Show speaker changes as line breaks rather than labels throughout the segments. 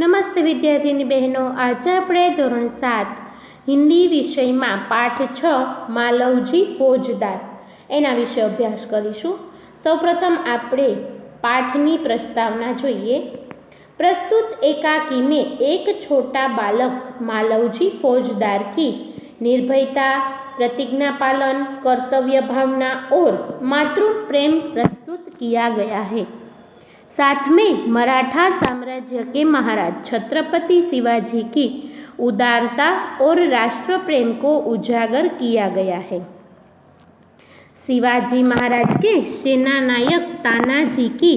નમસ્તે વિદ્યાર્થીની બહેનો, આજે આપણે ધોરણ 7 હિન્દી વિષયમાં પાઠ 6 માલવજી ફોજદાર એના વિશે અભ્યાસ કરીશું। સૌપ્રથમ આપણે પાઠની પ્રસ્તાવના જોઈએ। प्रस्तुत एकाकी में एक छोटा बालक मालवजी फौजदार की निर्भयता, प्रतिज्ञा पालन, कर्तव्य भावना और मातृ प्रेम प्रस्तुत किया गया है। साथ में मराठा साम्राज्य के महाराज छत्रपति शिवाजी की उदारता और राष्ट्र प्रेम को उजागर किया गया है। शिवाजी महाराज के सेना नायक तानाजी की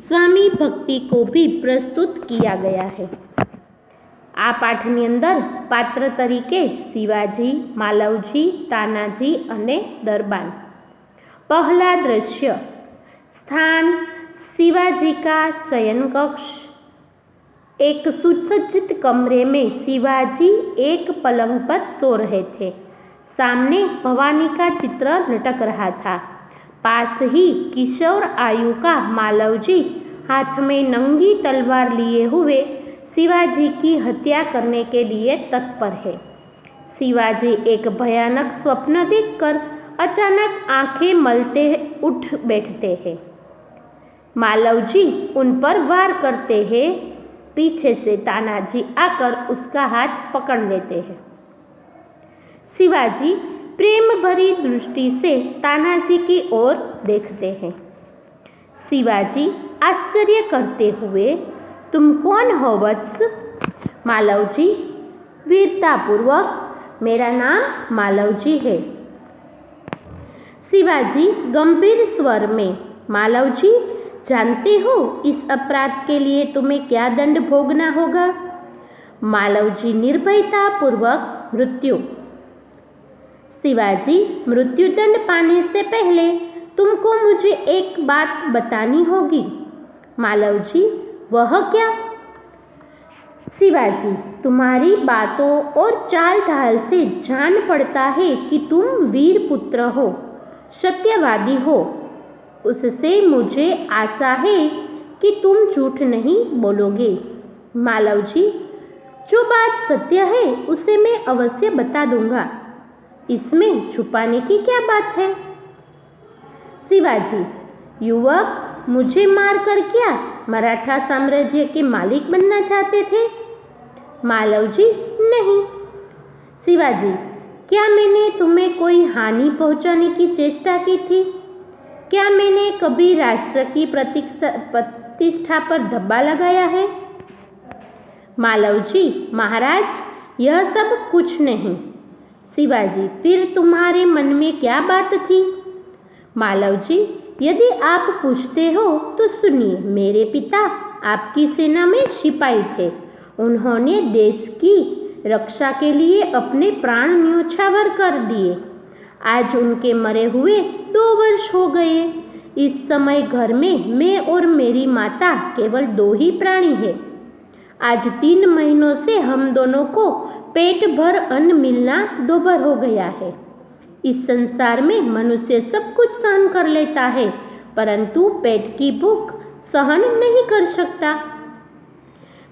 स्वामी भक्ति को भी प्रस्तुत किया गया है। आ पाठनी अंदर पात्र तरीके शिवाजी, मालवजी, तानाजी अने दरबान। पहला दृश्य, स्थान शिवाजी का शयन कक्ष। एक सुसज्जित कमरे में शिवाजी एक पलंग पर सो रहे थे। सामने भवानी का चित्र लटक रहा था। पास ही किशोर आयु का मालवजी हाथ में नंगी तलवार लिए हुए शिवाजी की हत्या करने के लिए तत्पर है। शिवाजी एक भयानक स्वप्न देखकर अचानक आंखें मलते उठ बैठते हैं। मालवजी उन पर वार करते हैं। पीछे से तानाजी आकर उसका हाथ पकड़ लेते हैं। शिवाजी प्रेम भरी दृष्टि से तानाजी की ओर देखते हैं। शिवाजी आश्चर्य करते हुए, तुम कौन हो वत्स? मालवजी वीरतापूर्वक, मेरा नाम मालवजी है। शिवाजी गंभीर स्वर में, मालवजी जानते हो इस अपराध के लिए तुम्हें क्या दंड भोगना होगा? मालवजी निर्भयता पूर्वक, मृत्यु। शिवाजी मृत्युदंड पाने से पहले तुमको मुझे एक बात बतानी होगी। मालवजी वह क्या? शिवाजी तुम्हारी बातों और चाल ढाल से जान पड़ता है कि तुम वीर पुत्र हो, सत्यवादी हो। उससे मुझे आशा है कि तुम झूठ नहीं बोलोगे। मालवजी जो बात सत्य है उसे मैं अवश्य बता दूंगा, इसमें छुपाने की क्या बात है? शिवाजी युवक, मुझे मारकर क्या मराठा साम्राज्य के मालिक बनना चाहते थे? मालवजी नहीं। शिवाजी क्या मैंने तुम्हें कोई हानि पहुंचाने की चेष्टा की थी? क्या मैंने कभी राष्ट्र की प्रतिष्ठा पर धब्बा लगाया है? मालवजी महाराज यह सब कुछ नहीं। शिवाजी फिर तुम्हारे मन में क्या बात थी? मालवजी यदि आप पूछते हो तो सुनिए। मेरे पिता आपकी सेना में सिपाही थे। उन्होंने देश की रक्षा के लिए अपने प्राण न्योछावर कर दिए। आज उनके मरे हुए 2 वर्ष हो गए। इस समय घर में मैं और मेरी माता केवल 2 ही प्राणी हैं। आज 3 महीनों से हम दोनों को पेट भर अन्न मिलना दोभर हो गया है। इस संसार में मनुष्य सब कुछ सहन कर लेता है, परंतु पेट की भूख सहन नहीं कर सकता।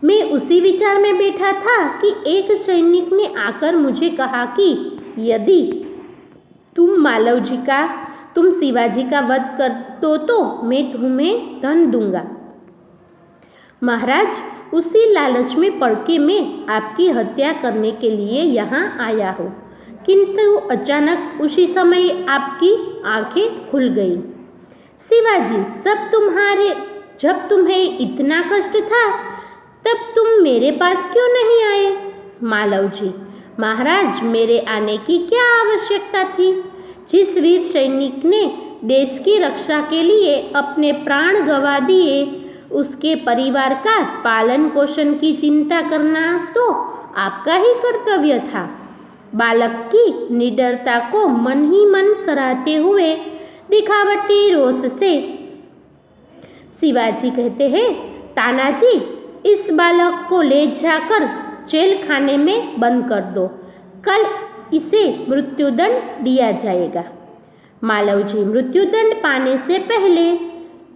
मैं उसी विचार में बैठा था कि एक सैनिक ने आकर मुझे कहा कि यदि तुम शिवाजी का वध कर दो तो मैं तुम्हें धन दूंगा। महाराज उसी लालच में पड़ के मैं आपकी हत्या करने के लिए यहाँ आया हूँ, किंतु अचानक उसी समय आपकी आंखें खुल गई। शिवाजी जब तुम्हें इतना कष्ट था तब तुम मेरे पास क्यों नहीं आए? मालवजी महाराज मेरे आने की क्या आवश्यकता थी? जिस वीर सैनिक ने देश की रक्षा के लिए अपने प्राण गंवा दिए, उसके परिवार का पालन पोषण की चिंता करना तो आपका ही कर्तव्य था। बालक की निडरता को मन ही मन सराहते हुए दिखावटी रोष से शिवाजी कहते हैं, तानाजी इस बालक को ले जाकर जेल खाने में बंद कर दो। कल इसे मृत्युदंड दिया जाएगा। मालवजी मृत्युदंड पाने से पहले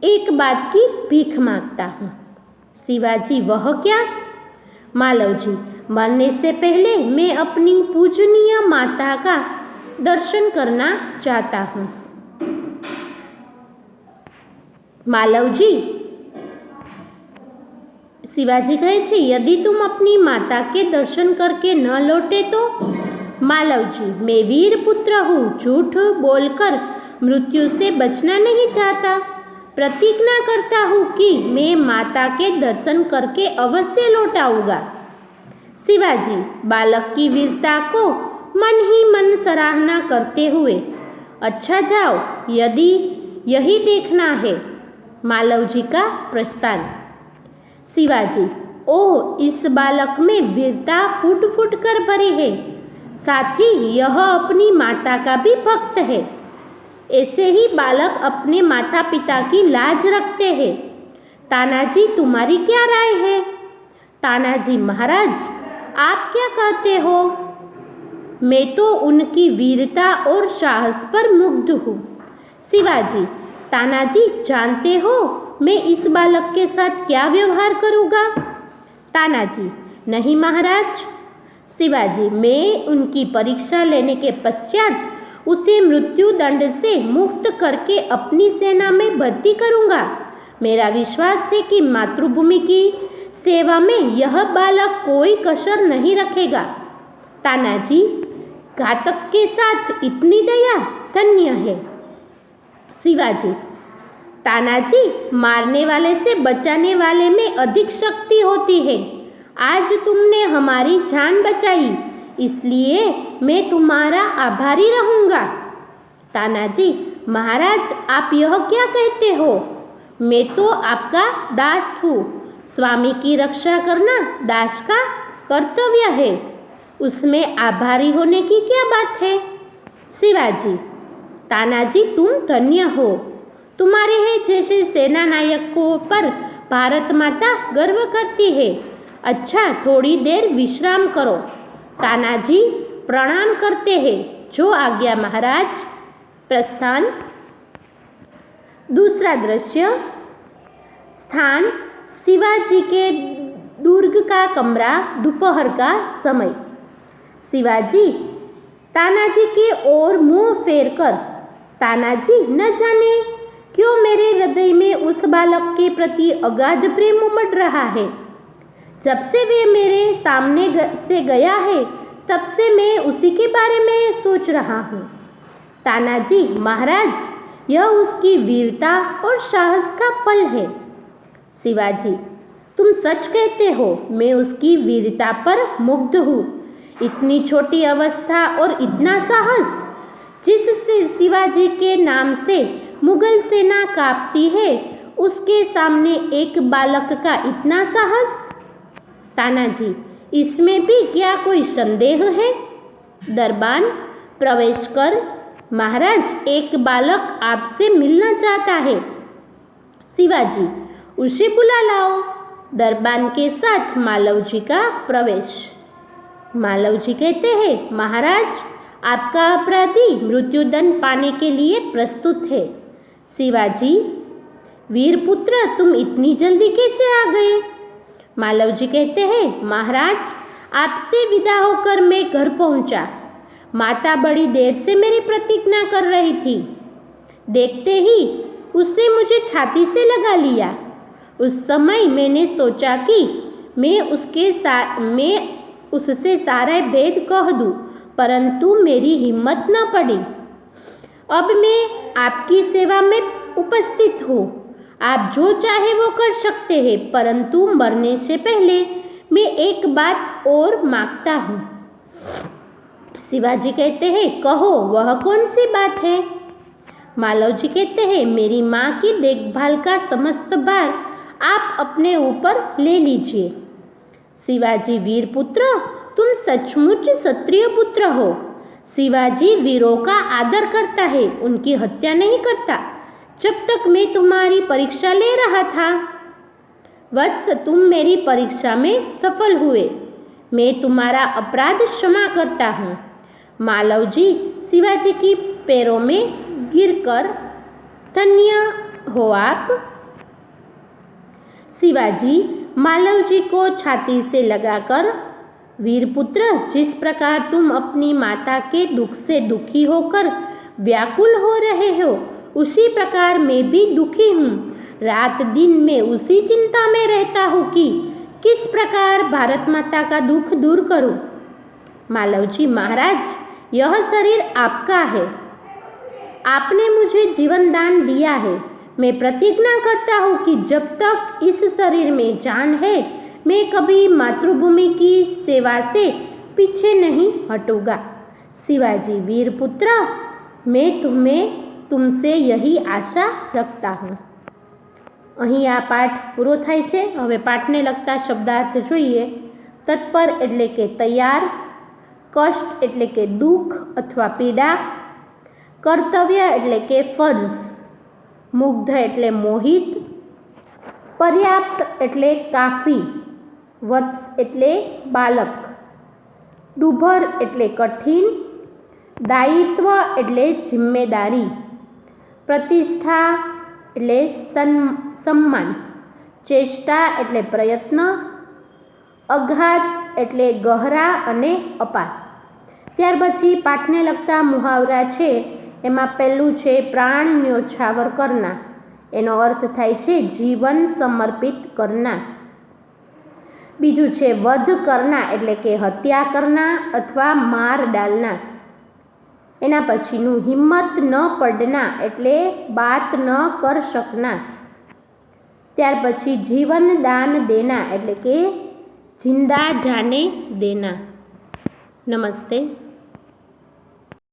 एक बात की भीख मांगता हूँ। शिवाजी वह क्या? मालव जी, मरने से पहले मैं अपनी पूजनीय माता का दर्शन करना चाहता हूँ। मालव जी, शिवाजी कहे छे, यदि तुम अपनी माता के दर्शन करके न लौटे तो? मालव जी, मैं वीर पुत्र हूँ, झूठ बोलकर मृत्यु से बचना नहीं चाहता। प्रतिज्ञा करता हूँ कि मैं माता के दर्शन करके अवश्य लौट आऊँगा। शिवाजी बालक की वीरता को मन ही मन सराहना करते हुए, अच्छा जाओ, यदि यही देखना है। मालव जी का प्रस्थान। शिवाजी, ओह, इस बालक में वीरता फूट फूट कर भरी है, साथ ही यह अपनी माता का भी भक्त है। ऐसे ही बालक अपने माता पिता की लाज रखते हैं। तानाजी, तुम्हारी क्या राय है? तानाजी, महाराज, आप क्या कहते हो? मैं तो उनकी वीरता और साहस पर मुग्ध हूँ। शिवाजी, तानाजी, जानते हो मैं इस बालक के साथ क्या व्यवहार करूँगा? तानाजी, नहीं महाराज। शिवाजी, मैं उनकी परीक्षा लेने के पश्चात उसे मृत्यु दंड से मुक्त करके अपनी सेना में भर्ती करूँगा। मेरा विश्वास है कि मातृभूमि की सेवा में यह बालक कोई कसर नहीं रखेगा। तानाजी, घातक के साथ इतनी दया धन्य है। शिवाजी, तानाजी, मारने वाले से बचाने वाले में अधिक शक्ति होती है। आज तुमने हमारी जान बचाई, इसलिए मैं तुम्हारा आभारी रहूँगा। तानाजी, महाराज, आप यह क्या कहते हो? मैं तो आपका दास हूँ। स्वामी की रक्षा करना दास का कर्तव्य है, उसमें आभारी होने की क्या बात है? शिवाजी, तानाजी, तुम धन्य हो। तुम्हारे है जैसे सेना नायकों पर भारत माता गर्व करती है। अच्छा, थोड़ी देर विश्राम करो। तानाजी प्रणाम करते हैं। जो आज्ञा महाराज। प्रस्थान। दूसरा दृश्य। स्थान शिवाजी के दुर्ग का कमरा, दोपहर का समय। शिवाजी तानाजी की ओर मुंह फेर कर, तानाजी, न जाने क्यों मेरे हृदय में उस बालक के प्रति अगाध प्रेम उमड़ रहा है। जब से वे मेरे सामने से गया है, तब से मैं उसी के बारे में सोच रहा हूँ। तानाजी, महाराज, यह उसकी वीरता और साहस का फल है। शिवाजी, तुम सच कहते हो, मैं उसकी वीरता पर मुग्ध हूँ। इतनी छोटी अवस्था और इतना साहस, जिससे शिवाजी के नाम से मुगल सेना कांपती है, उसके सामने एक बालक का इतना साहस। तानाजी, इसमें भी क्या कोई संदेह है? दरबान, प्रवेश कर। महाराज, एक बालक आपसे मिलना चाहता है। शिवाजी, उसे बुला लाओ। दरबान के साथ मालव जी का प्रवेश। मालव जी कहते हैं, महाराज, आपका अपराधी मृत्युदंड पाने के लिए प्रस्तुत है। शिवाजी, वीरपुत्र, तुम इतनी जल्दी कैसे आ गए? मालव जी कहते हैं, महाराज, आपसे विदा होकर मैं घर पहुंचा। माता बड़ी देर से मेरी प्रतीक्षा कर रही थी। देखते ही उसने मुझे छाती से लगा लिया। उस समय मैंने सोचा कि मैं उससे सारे भेद कह दूं, परंतु मेरी हिम्मत न पड़ी। अब मैं आपकी सेवा में उपस्थित हूँ। आप जो चाहे वो कर सकते हैं, परंतु मरने से पहले मैं एक बात और मांगता हूँ। शिवाजी कहते हैं, कहो, वह कौन सी बात है? मालव जी कहते हैं, मेरी माँ की देखभाल का समस्त भार आप अपने ऊपर ले लीजिए। शिवाजी, वीर पुत्र, तुम सचमुच क्षत्रिय पुत्र हो। शिवाजी वीरों का आदर करता है, उनकी हत्या नहीं करता। जब तक मैं तुम्हारी परीक्षा ले रहा था, वत्स, तुम मेरी परीक्षा में सफल हुए। मैं तुम्हारा अपराध क्षमा करता हूँ। मालव जी शिवाजी की पैरों में गिरकर, धन्य हो आप। शिवाजी, मालव जी को छाती से लगाकर, वीरपुत्र, जिस प्रकार तुम अपनी माता के दुख से दुखी होकर व्याकुल हो रहे हो, उसी प्रकार मैं भी दुखी हूँ। रात दिन मैं उसी चिंता में रहता हूँ कि किस प्रकार भारत माता का दुख दूर करूँ। मालव जी, महाराज, यह शरीर आपका है, आपने मुझे जीवन दान दिया है। मैं प्रतिज्ञा करता हूँ कि जब तक इस शरीर में जान है, मैं कभी मातृभूमि की सेवा से पीछे नहीं हटूंगा। शिवाजी, वीरपुत्र, मैं तुमसे यही आशा रखता हूँ। અહીં આ પાઠ પૂરો થાય છે। હવે પાઠને લગતા શબ્દાર્થ જોઈએ। તત્પર એટલે કે તૈયાર, કષ્ટ એટલે કે દુઃખ અથવા પીડા, કર્તવ્ય એટલે કે ફરજ, મુગ્ધ એટલે મોહિત, પર્યાપ્ત એટલે કાફી, વત્સ એટલે બાલક, દુભર એટલે કઠિન, દાયિત્વ એટલે જિમ્મેદારી, પ્રતિષ્ઠા એટલે સન્માન, ચેષ્ટા એટલે પ્રયત્ન, અઘાત એટલે ગહરા અને અપાર। ત્યાર પછી પાઠને લગતા મુહાવરા છે। એમાં પહેલું છે પ્રાણ ન્યોછાવર કરના, એનો અર્થ થાય છે જીવન સમર્પિત કરના। બીજું છે વધ કરના એટલે કે હત્યા કરના અથવા માર ડાલના। એના પછીનું હિંમત ન પડના એટલે બાત ન કર શકના। ત્યાર પછી જીવન દાન દેના એટલે કે જિંદા જાને દેના। નમસ્તે।